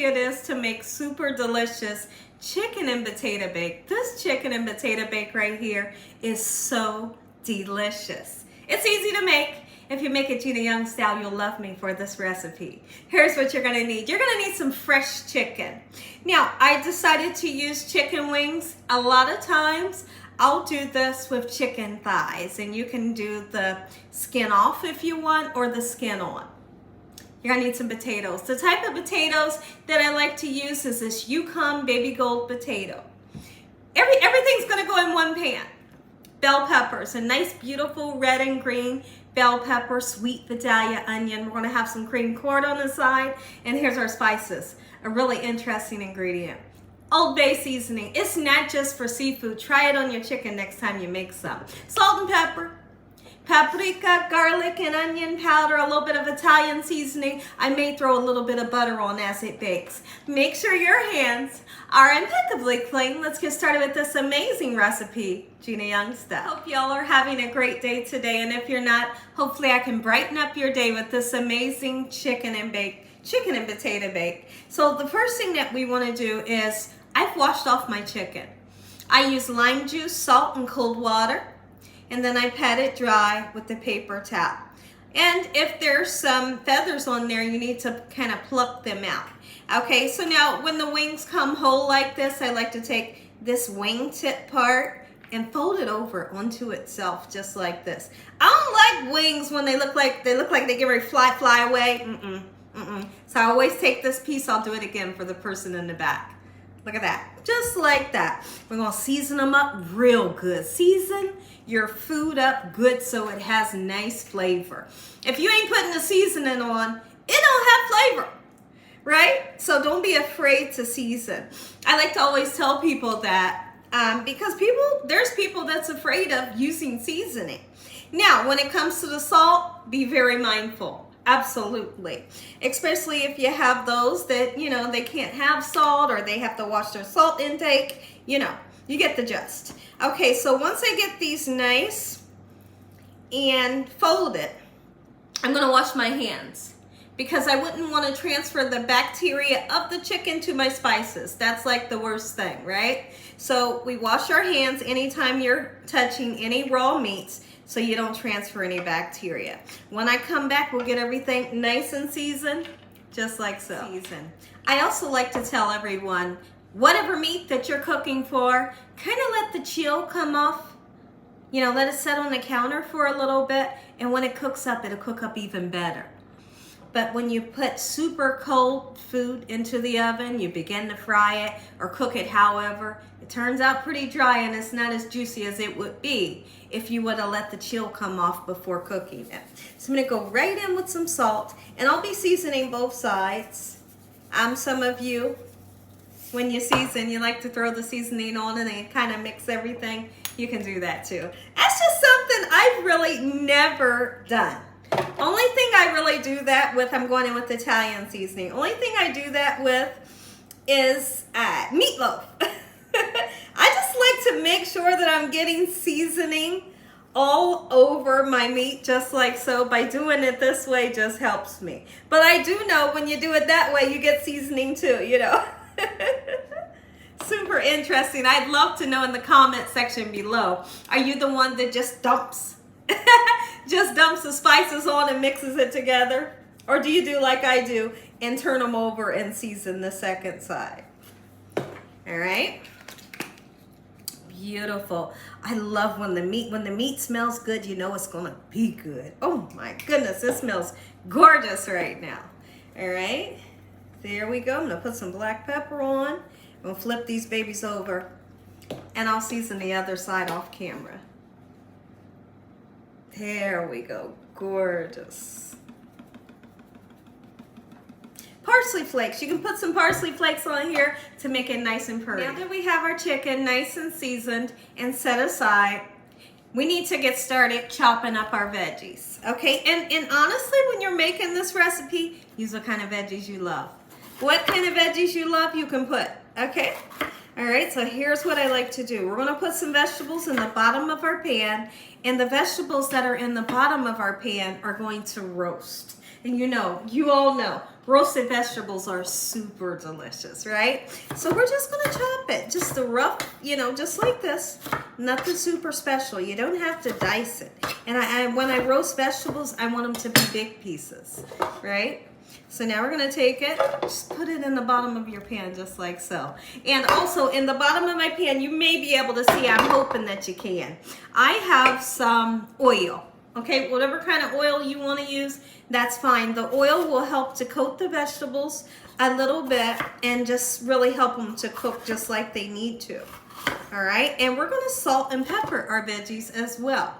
easy it is to make super delicious chicken and potato bake. This chicken and potato bake right here is so delicious. It's easy to make. If you make it Gina Young style, you'll love me for this recipe. Here's what you're gonna need. You're gonna need some fresh chicken. Now, I decided to use chicken wings. A lot of times, I'll do this with chicken thighs, and you can do the skin off if you want, or the skin on. You're gonna need some potatoes. The type of potatoes that I like to use is this Yukon baby gold potato. Everything's gonna go in one pan. Bell peppers, a nice beautiful red and green bell pepper, sweet Vidalia onion. We're gonna have some cream corn on the side, and here's our spices. A really interesting ingredient. Old Bay seasoning. It's not just for seafood. Try it on your chicken next time you make some. Salt and pepper. Paprika, garlic, and onion powder, a little bit of Italian seasoning. I may throw a little bit of butter on as it bakes. Make sure your hands are impeccably clean. Let's get started with this amazing recipe, Gina Young style. Hope y'all are having a great day today, and if you're not, hopefully I can brighten up your day with this amazing chicken and potato bake. So the first thing that we want to do is, I've washed off my chicken. I use lime juice, salt, and cold water. And then I pat it dry with the paper towel. And if there's some feathers on there, you need to kind of pluck them out. Okay, so now when the wings come whole like this, I like to take this wing tip part and fold it over onto itself just like this. I don't like wings when they look like they get ready to fly away. So I always take this piece. I'll do it again for the person in the back. Look at that, just like that. We're gonna season them up real good. Season your food up good so it has nice flavor. If you ain't putting the seasoning on, it don't have flavor, right? So don't be afraid to season. I like to always tell people that because there's people that's afraid of using seasoning. Now, when it comes to the salt, be very mindful. Absolutely. Especially if you have those that, they can't have salt, or they have to watch their salt intake, you get the gist. Okay, so once I get these nice and folded, I'm going to wash my hands because I wouldn't want to transfer the bacteria of the chicken to my spices. That's like the worst thing, right? So we wash our hands anytime you're touching any raw meats, so you don't transfer any bacteria. When I come back, we'll get everything nice and seasoned, just like so. I also like to tell everyone, whatever meat that you're cooking for, kind of let the chill come off. Let it set on the counter for a little bit, and when it cooks up, it'll cook up even better. But when you put super cold food into the oven, you begin to fry it or cook it however, it turns out pretty dry and it's not as juicy as it would be if you would have let the chill come off before cooking it. So I'm gonna go right in with some salt, and I'll be seasoning both sides. Some of you, when you season, you like to throw the seasoning on and then kind of mix everything. You can do that too. That's just something I've really never done. Only thing I really do that with, I'm going in with Italian seasoning. Only thing I do that with is meatloaf. I just like to make sure that I'm getting seasoning all over my meat, just like so. By doing it this way just helps me. But I do know when you do it that way, you get seasoning too, Super interesting. I'd love to know in the comment section below, are you the one that just dumps the spices on and mixes it together? Or do you do like I do and turn them over and season the second side? All right. Beautiful. I love when the meat smells good, it's gonna be good. Oh my goodness, it smells gorgeous right now. All right, there we go. I'm gonna put some black pepper on. I'm gonna flip these babies over, and I'll season the other side off camera. There we go, gorgeous. Parsley flakes. You can put some parsley flakes on here to make it nice and pretty. Now that we have our chicken nice and seasoned and set aside, we need to get started chopping up our veggies. Okay, and honestly, when you're making this recipe, use what kind of veggies you love. What kind of veggies you love, you can put, okay? All right, so here's what I like to do. We're gonna put some vegetables in the bottom of our pan, and the vegetables that are in the bottom of our pan are going to roast. And you all know, roasted vegetables are super delicious, right? So we're just gonna chop it, just the rough, just like this. Nothing super special. You don't have to dice it. And when I roast vegetables, I want them to be big pieces, right? So now we're gonna take it, just put it in the bottom of your pan, just like so. And also in the bottom of my pan, you may be able to see, I'm hoping that you can. I have some oil, okay? Whatever kind of oil you wanna use, that's fine. The oil will help to coat the vegetables a little bit and just really help them to cook just like they need to, all right? And we're gonna salt and pepper our veggies as well.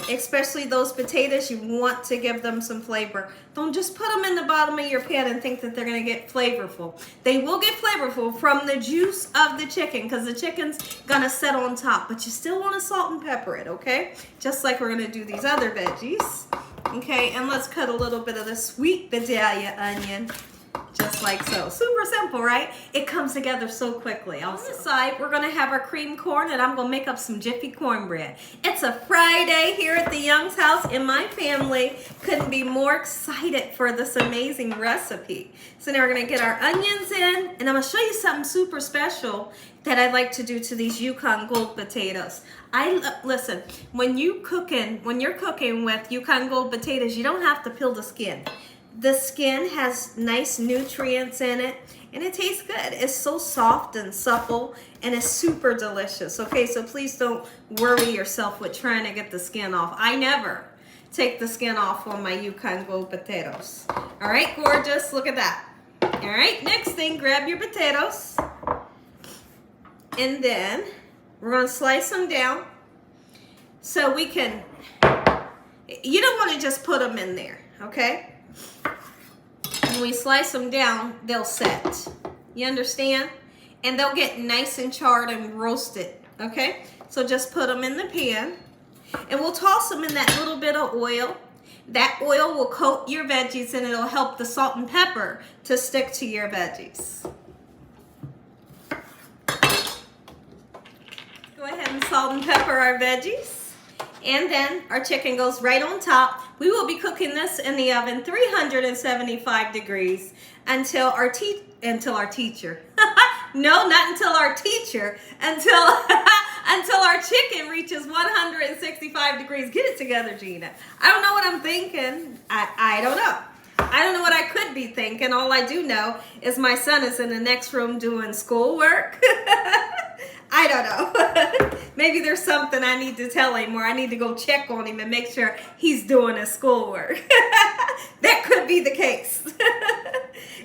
Especially those potatoes, you want to give them some flavor. Don't just put them in the bottom of your pan and think that they're gonna get flavorful. They will get flavorful from the juice of the chicken because the chicken's gonna sit on top, but you still wanna salt and pepper it, okay? Just like we're gonna do these other veggies. Okay, and let's cut a little bit of the sweet Vidalia onion. Just like so. Super simple, right? It comes together so quickly. On the side, we're gonna have our cream corn and I'm gonna make up some Jiffy cornbread. It's a Friday here at the Young's house and my family couldn't be more excited for this amazing recipe. So now we're gonna get our onions in and I'm gonna show you something super special that I like to do to these Yukon Gold potatoes. Listen, when you're cooking with Yukon Gold potatoes, you don't have to peel the skin. The skin has nice nutrients in it and it tastes good. It's so soft and supple and it's super delicious. Okay, so please don't worry yourself with trying to get the skin off. I never take the skin off on my Yukon Gold potatoes. All right, gorgeous, look at that. All right, next thing, grab your potatoes and then we're gonna slice them down so we can, you don't wanna just put them in there, okay? When we slice them down, they'll set. You understand? And they'll get nice and charred and roasted, okay? So just put them in the pan and we'll toss them in that little bit of oil. That oil will coat your veggies and it'll help the salt and pepper to stick to your veggies. Go ahead and salt and pepper our veggies. And then our chicken goes right on top. We will be cooking this in the oven, 375 degrees until our teacher, no, not until our teacher, until our chicken reaches 165 degrees. Get it together, Gina. I don't know what I'm thinking. I don't know. I don't know what I could be thinking. All I do know is my son is in the next room doing schoolwork. I don't know. Maybe there's something I need to tell him or I need to go check on him and make sure he's doing his schoolwork. That could be the case.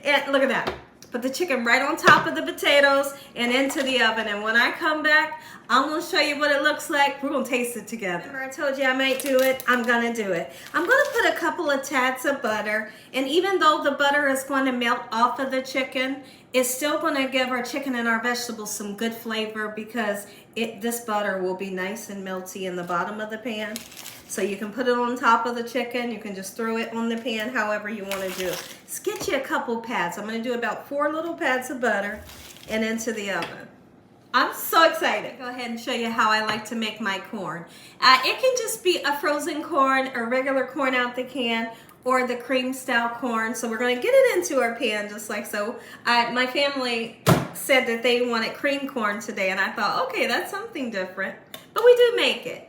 And look at that. Put the chicken right on top of the potatoes and into the oven. And when I come back, I'm going to show you what it looks like. We're going to taste it together. Remember I told you I might do it? I'm going to do it. I'm going to put a couple of tads of butter. And even though the butter is going to melt off of the chicken, it's still going to give our chicken and our vegetables some good flavor because this butter will be nice and melty in the bottom of the pan. So you can put it on top of the chicken. You can just throw it on the pan however you want to do. Just get you a couple pads. I'm going to do about 4 little pads of butter and into the oven. I'm so excited. Go ahead and show you how I like to make my corn. It can just be a frozen corn or regular corn out the can or the cream style corn. So we're going to get it into our pan just like so. My family said that they wanted cream corn today and I thought, okay, that's something different. But we do make it.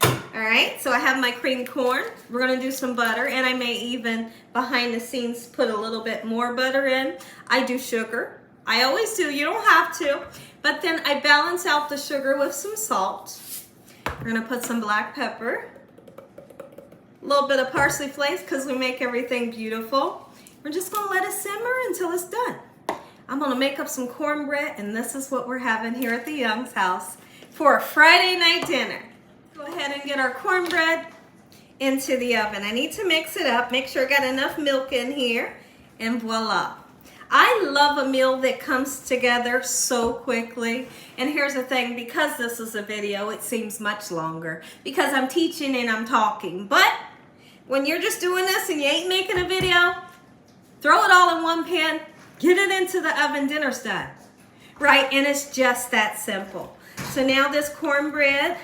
All right, so I have my cream corn. We're gonna do some butter and I may even behind the scenes put a little bit more butter in. I do sugar. I always do, you don't have to. But then I balance out the sugar with some salt. We're gonna put some black pepper. A little bit of parsley flakes because we make everything beautiful. We're just gonna let it simmer until it's done. I'm gonna make up some cornbread and this is what we're having here at the Young's house for a Friday night dinner. Go ahead and get our cornbread into the oven. I need to mix it up, make sure I got enough milk in here, and voila. I love a meal that comes together so quickly. And here's the thing, because this is a video, it seems much longer because I'm teaching and I'm talking. But when you're just doing this and you ain't making a video, throw it all in one pan, get it into the oven, dinner's done. Right, and it's just that simple. So now this cornbread,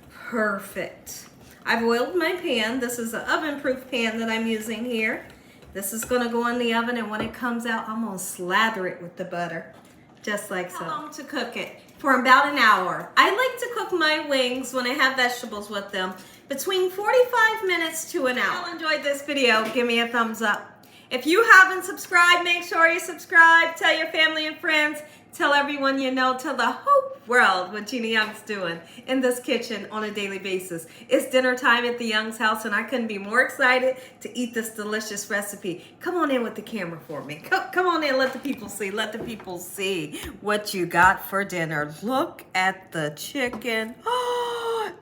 perfect. I've oiled my pan. This is an oven-proof pan that I'm using here. This is gonna go in the oven, and when it comes out, I'm gonna slather it with the butter, just like so. How long to cook it? For about an hour. I like to cook my wings when I have vegetables with them between 45 minutes to an hour. If you enjoyed this video, give me a thumbs up. If you haven't subscribed, make sure you subscribe. Tell your family and friends. Tell everyone you know. Tell the whole world what Gina Young's doing in this kitchen on a daily basis. It's dinner time at the Young's house, and I couldn't be more excited to eat this delicious recipe. Come on in with the camera for me. Come on in, let the people see. Let the people see what you got for dinner. Look at the chicken.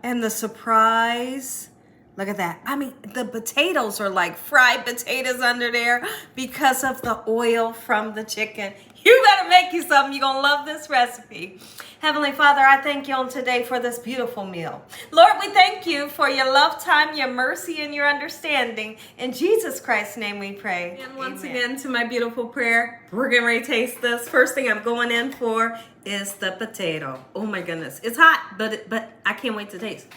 And the surprise. Look at that. I mean, the potatoes are like fried potatoes under there because of the oil from the chicken. You better make you something. You're going to love this recipe. Heavenly Father, I thank you on today for this beautiful meal. Lord, we thank you for your love time, your mercy, and your understanding. In Jesus Christ's name we pray. And once again, to my beautiful prayer, we're getting ready to taste this. First thing I'm going in for is the potato. Oh my goodness. It's hot, but I can't wait to taste.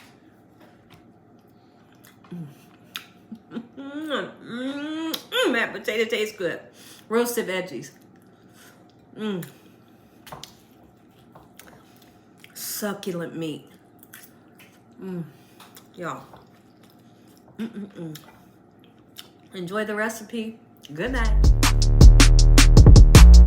That potato tastes good. Roasted veggies. Succulent meat. Y'all. Enjoy the recipe. Good night.